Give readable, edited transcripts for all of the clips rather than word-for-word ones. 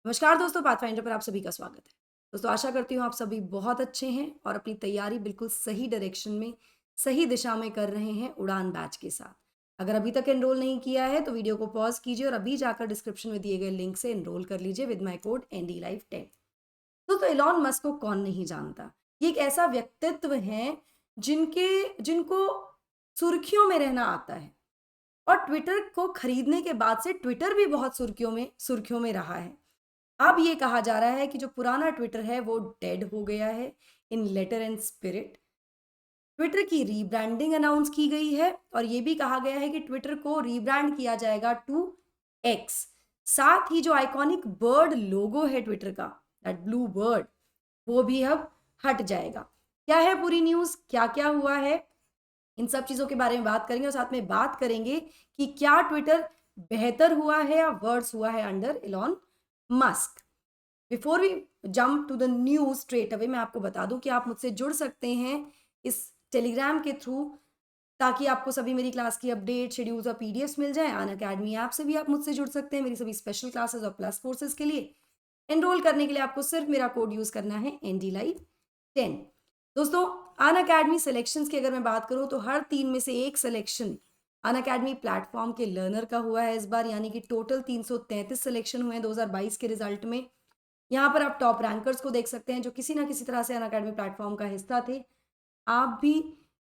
नमस्कार दोस्तों, पाथफाइंडर पर आप सभी का स्वागत है। दोस्तों, आशा करती हूँ आप सभी बहुत अच्छे हैं और अपनी तैयारी बिल्कुल सही डायरेक्शन में, सही दिशा में कर रहे हैं उड़ान बैच के साथ। अगर अभी तक एनरोल नहीं किया है तो वीडियो को पॉज कीजिए और अभी जाकर डिस्क्रिप्शन में दिए गए लिंक से एनरोल कर लीजिए विद माय कोड NDLive10। दोस्तों, एलॉन मस्क को कौन नहीं जानता। ये एक ऐसा व्यक्तित्व है जिनको सुर्खियों में रहना आता है और ट्विटर को खरीदने के बाद से ट्विटर भी बहुत सुर्खियों में रहा है। अब ये कहा जा रहा है कि जो पुराना ट्विटर है वो डेड हो गया है इन लेटर एंड स्पिरिट। ट्विटर की रीब्रांडिंग अनाउंस की गई है और ये भी कहा गया है कि ट्विटर को रीब्रांड किया जाएगा टू एक्स। साथ ही जो आइकॉनिक बर्ड लोगो है ट्विटर का, दैट ब्लू बर्ड, वो भी अब हट जाएगा। क्या है पूरी न्यूज़, क्या क्या हुआ है, इन सब चीज़ों के बारे में बात करेंगे और साथ में बात करेंगे कि क्या ट्विटर बेहतर हुआ है या वर्स हुआ है under Elon Musk. Before we jump to the news straight away, मैं आपको बता दूं कि आप मुझसे जुड़ सकते हैं इस टेलीग्राम के थ्रू, ताकि आपको सभी मेरी क्लास की अपडेट, शेड्यूल्स और पीडीएफ्स मिल जाएं। अन अकेडमी ऐप से भी आप मुझसे जुड़ सकते हैं मेरी सभी स्पेशल क्लासेस और प्लस कोर्सेज के लिए। एनरोल करने के लिए आपको सिर्फ मेरा कोड यूज करना है NDLive10। दोस्तों, अन अकेडमी सिलेक्शंस की अगर मैं बात करूं तो हर 3 में से एक सिलेक्शन अन अकेडमी प्लेटफॉर्म के लर्नर का हुआ है इस बार, यानी कि टोटल 333 सिलेक्शन हुए हैं 2022 के रिजल्ट में। यहाँ पर आप टॉप रैंकर्स को देख सकते हैं जो किसी ना किसी तरह से अनअकैडमी प्लेटफॉर्म का हिस्सा थे। आप भी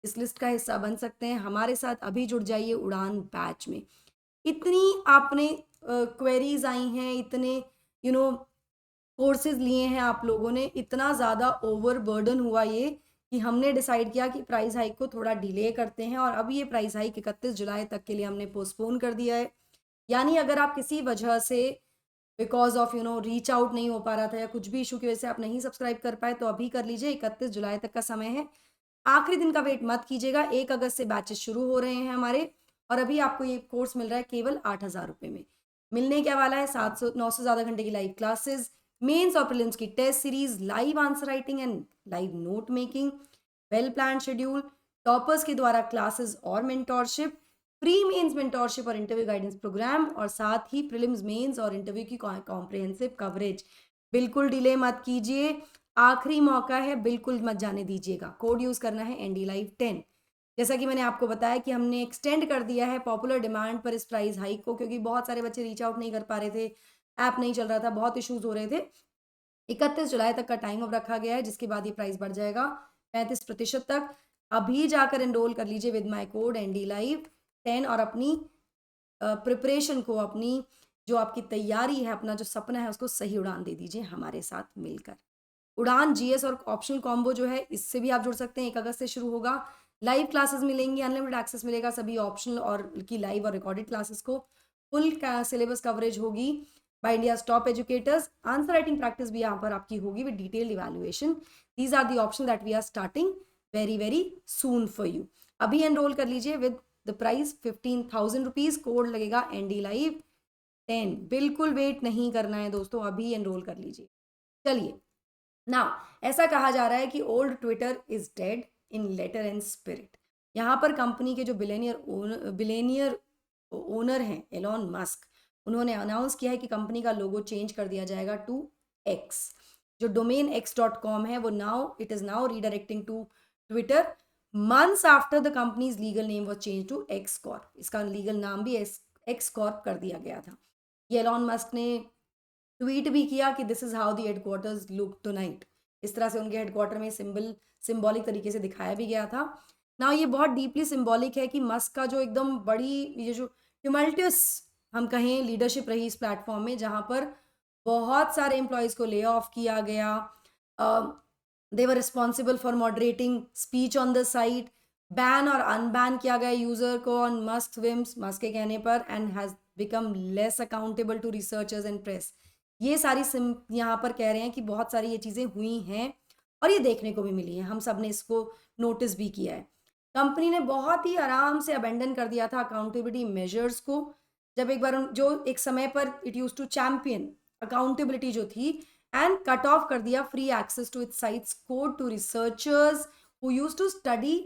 इस लिस्ट का हिस्सा बन सकते हैं। हमारे साथ अभी जुड़ जाइए उड़ान बैच में। इतनी आपने क्वेरीज आई हैं, इतने कोर्सेज लिए हैं आप लोगों ने, इतना ज़्यादा ओवर बर्डन हुआ ये कि हमने डिसाइड किया कि प्राइस हाइक को थोड़ा डिले करते हैं और अब ये प्राइस हाइक 31 जुलाई तक के लिए हमने पोस्टपोन कर दिया है। यानी अगर आप किसी वजह से बिकॉज ऑफ रीच आउट नहीं हो पा रहा था या कुछ भी इशू की वजह से आप नहीं सब्सक्राइब कर पाए, तो अभी कर लीजिए। 31 जुलाई तक का समय है, आखिरी दिन का वेट मत कीजिएगा। 1 अगस्त से बैचेस शुरू हो रहे हैं हमारे और अभी आपको ये कोर्स मिल रहा है केवल 8,000 रुपये में। मिलने क्या वाला है 700 900 ज़्यादा घंटे की लाइव क्लासेस, मेंस और प्रीलिम्स की test series, live answer writing and live note making, well plan schedule, toppers के द्वारा क्लासेस और मेंटोरशिप, प्री मेंस मेंटोरशिप और इंटरव्यू गाइडेंस प्रोग्राम, और साथ ही प्रीलिम्स, मेंस और इंटरव्यू की कॉम्प्रिहेंसिव कवरेज। बिल्कुल डिले मत कीजिए, आखिरी मौका है, बिल्कुल मत जाने दीजिएगा। कोड यूज करना है NDLive10। जैसा कि मैंने आपको बताया कि हमने एक्सटेंड कर दिया है पॉपुलर डिमांड पर इस प्राइस हाइक को, क्योंकि बहुत सारे बच्चे रीच आउट नहीं कर पा रहे थे, ऐप नहीं चल रहा था, बहुत इश्यूज हो रहे थे। 31 जुलाई तक का टाइम अब रखा गया है, जिसके बाद ये प्राइस बढ़ जाएगा 35% तक। अभी जाकर एनरोल कर लीजिए विद माय कोड NDLive10 और अपनी प्रिपरेशन को, अपनी जो आपकी तैयारी है, अपना जो सपना है, उसको सही उड़ान दे दीजिए हमारे साथ मिलकर। उड़ान जीएस और ऑप्शनल कॉम्बो जो है, इससे भी आप जुड़ सकते हैं। 1 अगस्त से शुरू होगा, लाइव क्लासेस मिलेंगी, अनलिमिटेड एक्सेस मिलेगा सभी ऑप्शनल और की लाइव और रिकॉर्डेड क्लासेस को। फुल सिलेबस कवरेज होगी by India's top educators. Answer writing practice भी यहाँ पर आपकी होगी with detailed evaluation. These are the option that we are starting very very soon for you. अभी एनरोल कर लीजिए with the price 15,000 rupees. Code लगेगा NDLive10। बिल्कुल वेट नहीं करना है दोस्तों, अभी एनरोल कर लीजिए। चलिए, नाउ ऐसा कहा जा रहा है कि old Twitter is dead in letter and spirit. यहाँ पर कंपनी के जो बिलेनियर ओनर हैं एलॉन मस्क, उन्होंने अनाउंस किया है कि कंपनी का लोगो चेंज कर दिया जाएगा टू एक्स। जो डोमेन x.com है वो it is now redirecting to Twitter months after the company's legal name was change to X Corp. इसका लीगल नाम भी एक्स कॉर्प कर दिया गया था। ये एलॉन मस्क ने ट्वीट भी किया कि this is how the headquarters look tonight. इस तरह से उनके हेडक्वार्टर में सिंबॉलिक तरीके से दिखाया भी गया था ना। ये बहुत डीपली सिंबॉलिक है कि मस्क का जो एकदम बड़ी, ये जो ह्यूमल्टियस हम कहें लीडरशिप रही इस प्लेटफॉर्म में, जहां पर बहुत सारे एम्प्लॉयज़ को ले ऑफ किया गया। They were responsible for moderating speech on the site, ban और अनबैन किया गया यूजर को ऑन मस्क विम्स, मस्क के कहने पर, and has become less accountable to researchers and press. ये सारी यहाँ पर कह रहे हैं कि बहुत सारी ये चीज़ें हुई हैं और ये देखने को भी मिली हैं, हम सब ने इसको नोटिस भी किया है। कंपनी ने बहुत ही आराम से अबेंडन कर दिया था अकाउंटेबिलिटी मेजर्स को, जब एक बार जो एक समय पर it use to champion accountability जो थी, एंड कट ऑफ कर दिया free access to its sites code to researchers who use to study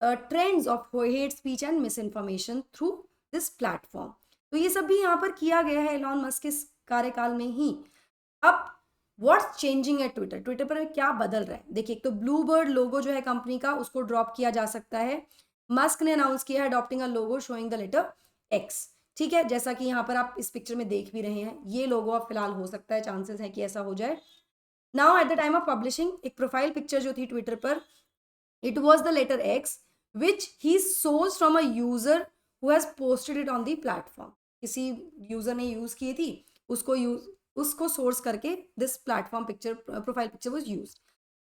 trends of hate speech and misinformation through this platform. तो ये सब भी यहाँ पर किया गया है एलॉन मस्क के कार्यकाल में ही। अब what's changing at Twitter, Twitter पर क्या बदल रहा है? देखिए, एक तो ब्लू बर्ड लोगो जो है कंपनी का, उसको ड्रॉप किया जा सकता है। मस्क ने अनाउंस किया है adopting a logo showing the letter X. ठीक है, जैसा कि यहाँ पर आप इस पिक्चर में देख भी रहे हैं, ये लोगो अब फिलहाल हो सकता है, चांसेस है कि ऐसा हो जाए। Now at the time of publishing, एक प्रोफाइल पिक्चर जो थी ट्विटर पर, it was the letter X which he source from a user who has posted it on the platform. किसी यूजर ने यूज की थी, उसको सोर्स करके this platform picture, profile picture was used.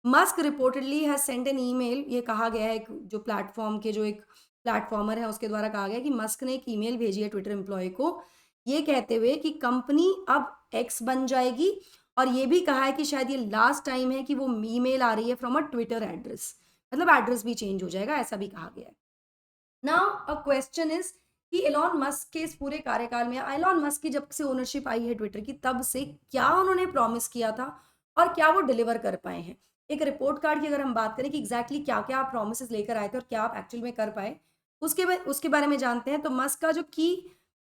Musk reportedly has send an email, ये कहा गया है, जो प्लेटफॉर्म के जो एक प्लेटफॉर्मर है उसके द्वारा कहा गया कि मस्क ने एक ईमेल भेजी है ट्विटर एम्प्लॉय को, ये कहते हुए कि कंपनी अब एक्स बन जाएगी, और ये भी कहा है कि शायद ये लास्ट टाइम है कि वो ईमेल आ रही है फ्रॉम अ ट्विटर एड्रेस, मतलब एड्रेस भी चेंज हो जाएगा, ऐसा भी कहा गया है। नाउ अ क्वेश्चन इज कि एलॉन मस्क के इस पूरे कार्यकाल में, एलॉन मस्क की जब से ओनरशिप आई है ट्विटर की, तब से क्या उन्होंने प्रॉमिस किया था और क्या वो डिलीवर कर पाए हैं? एक रिपोर्ट कार्ड की अगर हम बात करें कि एग्जैक्टली क्या क्या आप प्रॉमिसेस लेकर आए थे और क्या आप एक्चुअल में कर पाए, उसके बारे में जानते हैं। तो मस्क का जो की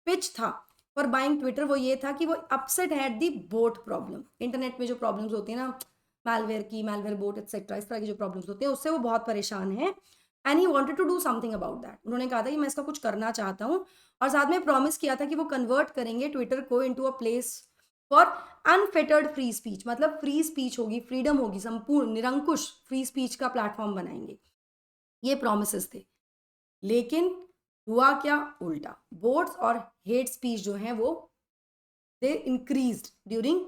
पिच था फॉर बाइंग ट्विटर, वो ये था कि वो upset had the boat problem. Internet में जो प्रॉब्लम्स होती है ना, मैलवेयर बोट एक्सेट्रा, इस तरह की जो प्रॉब्लम्स होते हैं, उससे वो बहुत परेशान है, and he wanted to do something about that. उन्होंने कहा था कि मैं इसका कुछ करना चाहता हूँ, और साथ में प्रॉमिस किया था कि वो कन्वर्ट करेंगे ट्विटर को into a place for unfettered free speech, मतलब फ्री स्पीच होगी, फ्रीडम होगी, संपूर्ण निरंकुश फ्री स्पीच का प्लेटफॉर्म बनाएंगे। ये प्रोमिस थे, लेकिन हुआ क्या? उल्टा। बोट्स और हेट स्पीच जो है वो दे इंक्रीज्ड ड्यूरिंग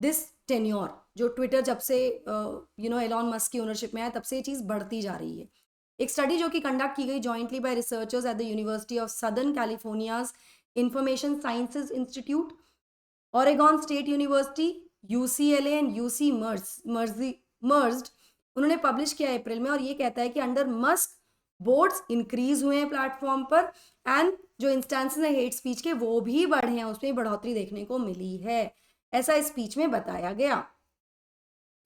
दिस टेन्योर। जो ट्विटर जब से एलॉन मस्क की ओनरशिप में आया, तब से ये चीज़ बढ़ती जा रही है। एक स्टडी जो कि कंडक्ट की गई jointly by researchers at the University of Southern California's Information Sciences Institute, Oregon State University, UCLA and UC Merced, उन्होंने पब्लिश किया अप्रैल में, और ये कहता है कि अंडर मस्क बोर्ड्स इंक्रीज हुए हैं प्लेटफॉर्म पर, एंड जो इंस्टेंसेस हैं हेट स्पीच के वो भी बढ़े हैं, उसमें बढ़ोतरी देखने को मिली है, ऐसा इस स्पीच में बताया गया।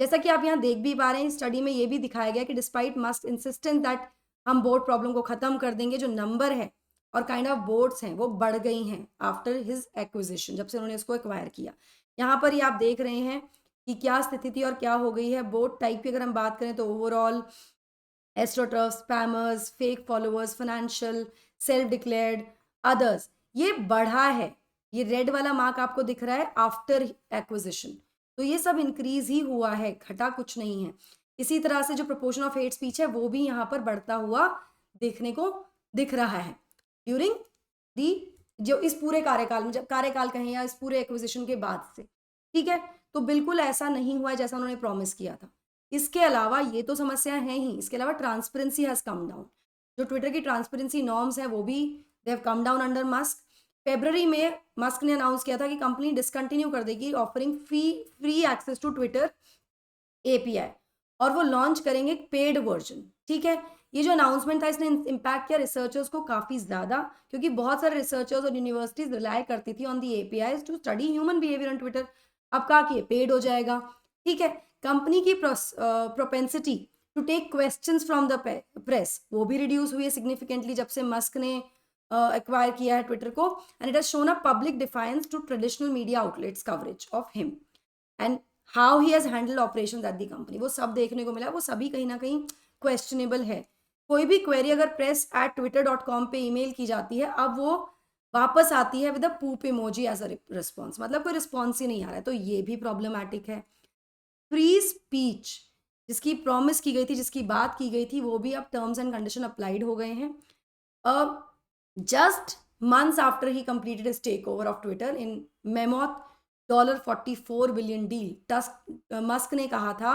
जैसा कि आप यहाँ देख भी पा रहे हैं, स्टडी में ये भी दिखाया गया कि डिस्पाइट मस्क इंसिस्टेंट दैट हम बोर्ड प्रॉब्लम को खत्म कर देंगे, जो नंबर है और काइंड ऑफ बोर्ड्स हैं वो बढ़ गई हैं आफ्टर हिज एक्विजिशन, जब से उन्होंने इसको एक्वायर किया। यहाँ पर ही आप देख रहे हैं कि क्या स्थिति थी और क्या हो गई है। बोर्ड टाइप की अगर हम बात करें तो overall astroturf, spammers, fake followers, financial, self declared, others, ये बढ़ा है। ये रेड वाला मार्क आपको दिख रहा है आफ्टर एक्विजिशन, तो ये सब इंक्रीज ही हुआ है, घटा कुछ नहीं है। इसी तरह से जो प्रोपोर्शन ऑफ हेट स्पीच है वो भी यहाँ पर बढ़ता हुआ देखने को दिख रहा है ड्यूरिंग दी, जो इस पूरे कार्यकाल में, जब कार्यकाल कहें या इस पूरे एक्विजिशन के बाद से। ठीक है, तो बिल्कुल ऐसा नहीं हुआ है जैसा उन्होंने प्रॉमिस किया था। इसके अलावा ये तो समस्या है ही, इसके अलावा ट्रांसपेरेंसी हैज कम डाउन। जो ट्विटर की ट्रांसपेरेंसी नॉर्म्स हैं वो भी they have come down under Musk. February में मस्क ने अनाउंस किया था कि कंपनी डिसकंटिन्यू कर देगी offering free access to Twitter API, और वो लॉन्च करेंगे एक पेड वर्जन। ठीक है, ये जो अनाउंसमेंट था इसने इम्पैक्ट किया रिसर्चर्स को काफ़ी ज़्यादा, क्योंकि बहुत सारे रिसर्चर्स और यूनिवर्सिटीज रिलाय करती थी on the API to study human behaviour on Twitter. अब कहा कि ये पेड हो जाएगा। ठीक है, कंपनी की propensity to take questions from the press वो भी रिड्यूस हुई है सिग्निफिकेंटली जब से मस्क ने एक्वायर किया है ट्विटर को, and it has shown a public defiance to traditional media outlets coverage of him and how he has handle operation at the company. वो सब देखने को मिला, वो सभी कहीं ना कहीं क्वेश्चनेबल है। कोई भी क्वेरी अगर press@twitter.com पे ईमेल की जाती है, अब वो वापस आती है with a poop emoji as a response, मतलब कोई रिस्पॉन्स ही नहीं आ रहा है, तो ये भी प्रॉब्लमैटिक है। फ्री स्पीच जिसकी प्रॉमिस की गई थी, जिसकी बात की गई थी, वो भी अब टर्म्स एंड कंडीशन अप्लाइड हो गए हैं। Just months after he completed his takeover of Twitter in mammoth $44 billion deal, Musk ने कहा था,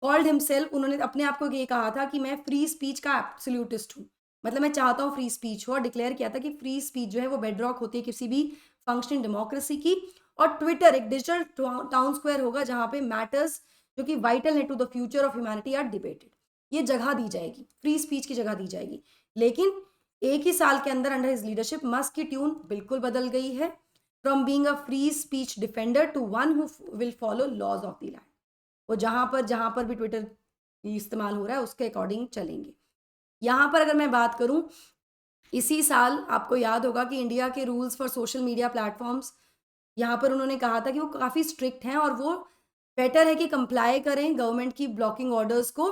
कॉल्ड हिमसेल्फ, उन्होंने अपने आप को ये कहा था कि मैं फ्री स्पीच का एब्सोल्यूटिस्ट हूँ, मतलब मैं चाहता हूँ फ्री स्पीच हो, और डिक्लेयर किया था कि फ्री स्पीच जो है वो बेडरॉक होती है किसी भी फंक्शनिंग डेमोक्रेसी की, और ट्विटर एक डिजिटल टाउन स्क्वायर होगा जहाँ पे मैटर्स जो कि वाइटल है to the future of humanity are debated. ये जगह दी जाएगी, फ्री स्पीच की जगह दी जाएगी। लेकिन एक ही साल के अंदर अंडर हिज लीडरशिप मस्क की ट्यून बिल्कुल बदल गई है, from being a free speech defender to one who will follow laws of the land. वो जहां पर भी ट्विटर इस्तेमाल हो रहा है उसके अकॉर्डिंग चलेंगे। यहाँ पर अगर मैं बात करूं, इसी साल आपको याद होगा कि इंडिया के rules for social media platforms यहाँ पर उन्होंने कहा था कि वो काफ़ी स्ट्रिक्ट हैं और वो बेटर है कि कंप्लाई करें गवर्नमेंट की ब्लॉकिंग ऑर्डर्स को,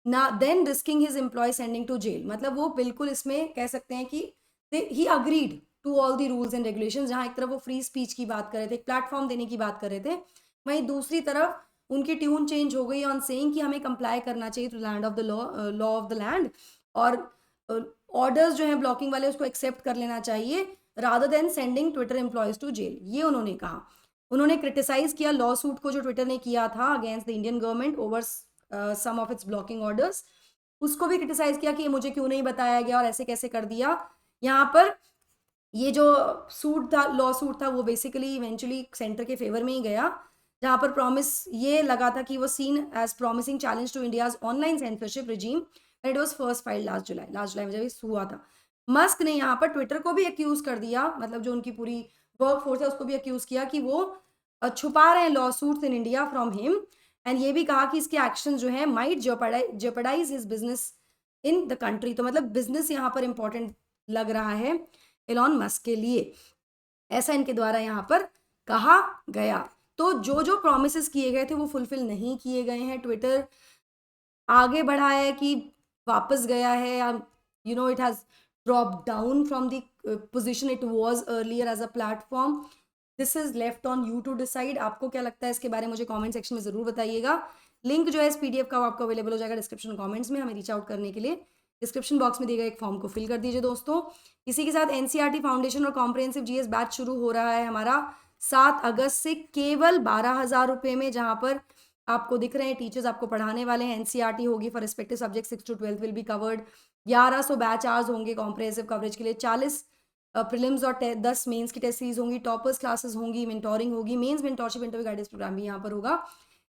ना then risking his employ sending to jail. मतलब वो बिल्कुल इसमें कह सकते हैं कि he agreed to all the rules and regulations. जहाँ एक तरफ वो फ्री स्पीच की बात कर रहे थे, एक प्लेटफॉर्म देने की बात कर रहे थे, वहीं दूसरी तरफ उनकी ट्यून चेंज हो गई ऑन सेइंग कि हमें कंप्लाई करना चाहिए to land of the law of the land, और ऑर्डर्स जो हैं ब्लॉकिंग वाले उसको एक्सेप्ट कर लेना चाहिए rather than sending Twitter employees to jail, ये उन्होंने कहा। उन्होंने क्रिटिसाइज किया लॉ सूट को जो ट्विटर ने किया था against the Indian government over some of its blocking orders, उसको भी क्रिटिसाइज किया कि ये मुझे क्यों नहीं बताया गया और ऐसे कैसे कर दिया। यहाँ पर ये जो सूट था, लॉ सूट था, वो बेसिकली इवेंचुअली सेंटर के फेवर में ही गया, जहाँ पर प्रॉमिस ये लगा था कि वो seen as promising challenge to India's online censorship regime, it was first file last July में जब ये हुआ था। मस्क ने यहाँ पर ट्विटर को भी एक्यूज कर दिया, मतलब जो उनकी पूरी वर्क फोर्स है उसको भी एक्यूज किया कि वो छुपा रहे हैं law suits in India from him, and ये भी कहा कि इसके एक्शन जो है might jeopardise his business in the country. तो मतलब बिजनेस यहाँ पर इंपॉर्टेंट लग रहा है एलॉन मस्क के लिए, ऐसा इनके द्वारा यहाँ पर कहा गया। तो जो जो प्रोमिस किए गए थे वो फुलफिल नहीं किए गए हैं। ट्विटर आगे बढ़ा है कि वापस गया है, या it has drop down from the position it was earlier as a platform. This is left on you to decide. आपको क्या लगता है इसके बारे में मुझे कमेंट सेक्शन में ज़रूर बताइएगा। लिंक जो है इस पीडीएफ का वो आपको अवेलेबल हो जाएगा डिस्क्रिप्शन कमेंट्स में, हमें रीच आउट करने के लिए डिस्क्रिप्शन बॉक्स में दिए गए एक फॉर्म को फिल कर दीजिए दोस्तों। इसी के साथ एनसीईआरटी फाउंडेशन और कॉम्प्रिहेंसिव जीएस बैच शुरू हो रहा है हमारा 7 अगस्त से केवल 12,000 रुपये में, जहाँ पर आपको दिख रहे हैं टीचर्स आपको पढ़ाने वाले हैं। एनसीईआरटी होगी for respective subject 6 to 12 will be covered. 1100 batch hours होंगे कॉम्प्रिहेंसिव कवरेज के लिए, 40 प्रीलिम्स और 10 मेंस की टेस्ट सीरीज होंगी, टॉपर्स क्लासेस होंगी, मेंटोरिंग होगी, mains mentorship interview guidance programme भी यहाँ पर होगा।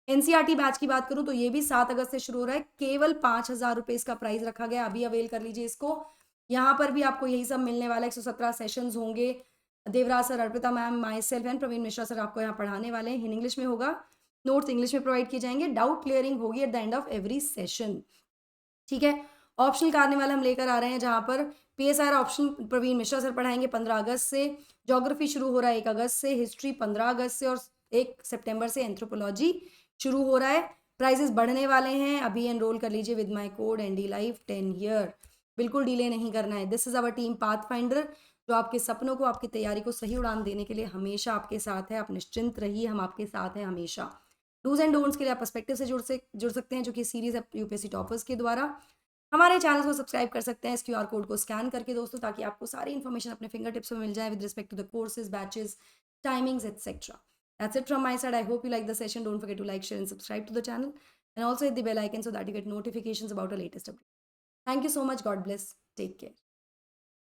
एनसीईआरटी बैच की बात करूँ तो ये भी 7 अगस्त से शुरू हो रहा है, केवल 5,000 रुपये इसका प्राइस रखा गया, अभी अवेल कर लीजिए इसको। यहाँ पर भी आपको यही सब मिलने वाला है, 117 सेशंस होंगे। Devraj sir, Arpita ma'am, myself and Praveen Mishra sir आपको यहाँ पढ़ाने वाले हैं। इंग्लिश में होगा, नोट्स इंग्लिश में प्रोवाइड किए जाएंगे, डाउट क्लियरिंग होगी at the end of every session. ठीक है, ऑप्शनल कार्निवल हम लेकर आ रहे हैं, जहाँ पर PSR option Praveen Mishra sir पढ़ाएंगे 15 अगस्त से। ज्योग्राफी शुरू हो रहा है 1 अगस्त से, हिस्ट्री 15 अगस्त से, और 1 सितंबर से एंथ्रोपोलॉजी शुरू हो रहा है। प्राइजेस बढ़ने वाले हैं, अभी एनरोल कर लीजिए with my code ND life 10 year, बिल्कुल डिले नहीं करना है। This is our team pathfinder, जो आपके सपनों को, आपकी तैयारी को सही उड़ान देने के लिए हमेशा आपके साथ है। आप निश्चिंत रहिए, हम आपके साथ हैं हमेशा। डूज एंड डोंट्स के लिए आप पर्सपेक्टिव से जुड़ सकते हैं, जो कि सीरीज है यूपीएससी टॉपर्स के द्वारा। हमारे चैनल को सब्सक्राइब कर सकते हैं इस क्यूआर कोड को स्कैन करके दोस्तों, ताकि आपको सारी इन्फॉर्मेशन अपने फिंगर टिप्स में मिल जाए with respect to the courses, batches, timings etcetera. That's it from my side. I hope you like the session. Don't forget to like, share, and subscribe to the channel. And also hit the bell icon so that you get notifications about our latest update. Thank you so much. God bless. Take care.